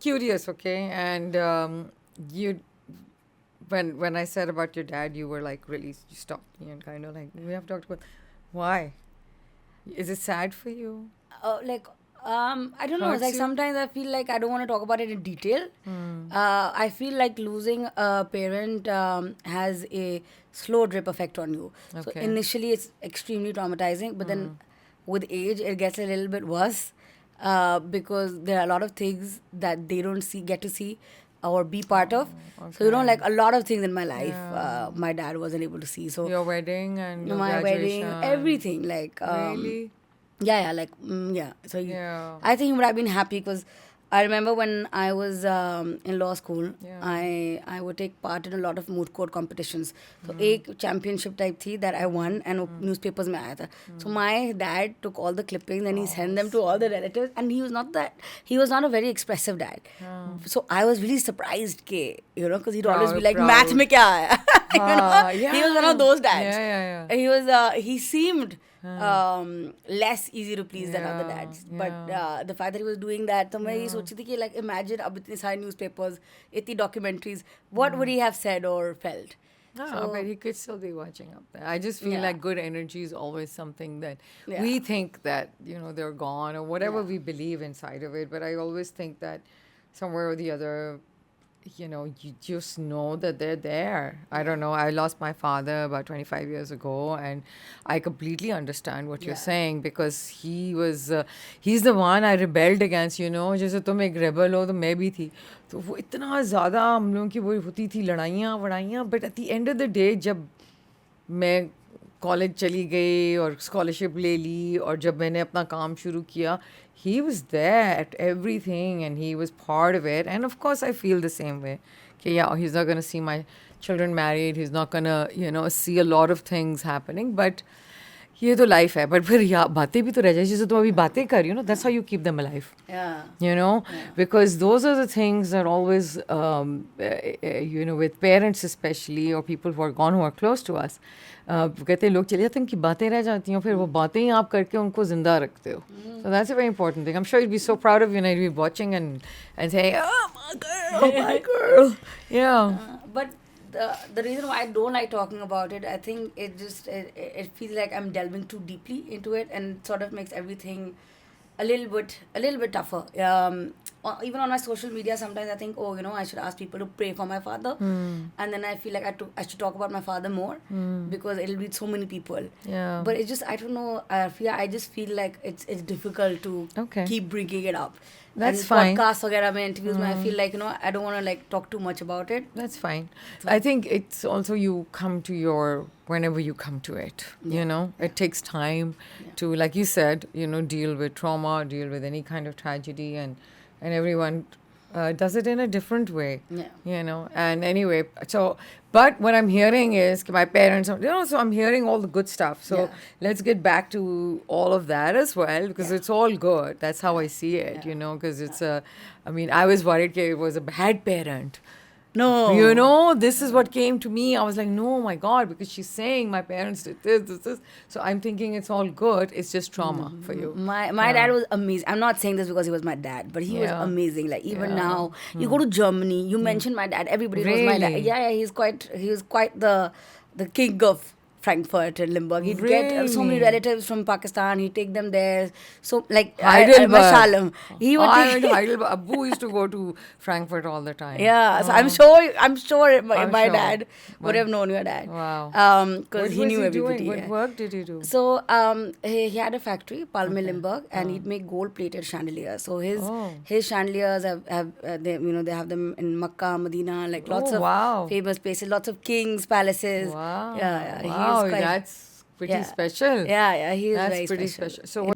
curious, okay? And you, when I said about your dad, you were like really, you stopped me and kind of like, we have talked about why. Is it sad for you? Like I don't know. It's Hurts like you? sometimes I feel like I don't want to talk about it in detail. I feel like losing a parent has a slow drip effect on you. So Okay. initially it's extremely traumatizing, but then with age it gets a little bit worse because there are a lot of things that they don't get to see or be part of. So Okay. like a lot of things in my life, Yeah. my dad wasn't able to see. So Your wedding and your my wedding, graduation. everything, like Really? yeah, like yeah. So Yeah. I think he would have been happy because I remember when I was in law school, Yeah. I would take part in a lot of moot court competitions. So एक championship type थी that I won and वो newspapers में आया था. So my dad took all the clippings and he sent them to all the relatives, and he was not a very expressive dad. So I was really surprised के because he'd always be like math Proud. में क्या आया. He was one of those dads. Yeah. And he seemed less easy to please than other dads. But the fact that he was doing that, तो मैं ये सोची थी कि like imagine अब इतने सारे newspapers, इतनी documentaries, what would he have said or felt? No, but he could still be watching up there. I just feel Yeah. like good energy is always something that Yeah. we think that, they're gone or whatever we believe inside of it. But I always think that somewhere or the other, you just know that they're there. I don't know. I lost my father about 25 years ago, and I completely understand what you're saying because he's the one I rebelled against, जैसे तुम एक rebel हो तो मैं भी थी. तो वो इतना ज़्यादा हम लोगों की वो होती थी लड़ाइयाँ but at the end of the day जब मैं कॉलेज चली गई और स्कॉलरशिप ले ली और जब मैंने अपना काम शुरू किया he was there at everything and he was part of it, and of course I feel the same way okay, yeah, he's not going to see my children married, he's not going to see a lot of things happening, but ये तो life है. But फिर बातें भी तो रह जाए जैसे तुम अभी बातें कर रही हो that's how you keep them alive. Because those are the things that always with parents especially or people who are gone who are close to us कहते हैं लोग चले जाते हैं उनकी बातें रह जाती हैं फिर वो बातें ही आप करके उनको जिंदा रखते हो. So that's a very important thing. I'm sure you'd be so proud of you and you'd be watching and saying, oh my girl. Yeah. But the reason why I don't like talking about it, I think it feels like I'm delving too deeply into it, and sort of makes everything a little bit tougher. Even on my social media, sometimes I think, I should ask people to pray for my father, and then I feel like I should talk about my father more because it'll reach so many people. Yeah. But it's just, I don't know. I just feel like it's difficult to keep bringing it up. That's and fine. Podcasts वगैरह में interviews में I feel like I don't want to like talk too much about it. That's fine. I think it's also you come to whenever you come to it, it takes time to, like you said, deal with trauma, deal with any kind of tragedy, and everyone does it in a different way. And anyway, so but what I'm hearing is my parents, so I'm hearing all the good stuff. So let's get back to all of that as well because it's all good. That's how I see it, because it's I was worried that it was a bad parent. No. This is what came to me. I was like, no, my God, because she's saying my parents did this. So I'm thinking it's all good. It's just trauma for you. My dad was amazing. I'm not saying this because he was my dad, but he was amazing. Like even now, you go to Germany, you mention my dad, everybody knows my dad. Really? Yeah, he was quite the king of Frankfurt and Limburg. He'd get so many Really? relatives from Pakistan. He'd take them there. So like Heidelberg. Shalom. He would I take went to Heidelberg. Abu used to go to Frankfurt all the time. Yeah, so I'm sure my sure. dad would have known your dad. Wow. Because What he was knew he everybody. doing? What work did he do? So he had a factory, Palme Limburg, and he'd make gold-plated chandeliers. So his chandeliers they have them in Makkah, Medina, like lots of wow. famous places, lots of kings, palaces. Wow. Yeah. Wow, that's pretty special. Yeah, he is That's very pretty special. special. So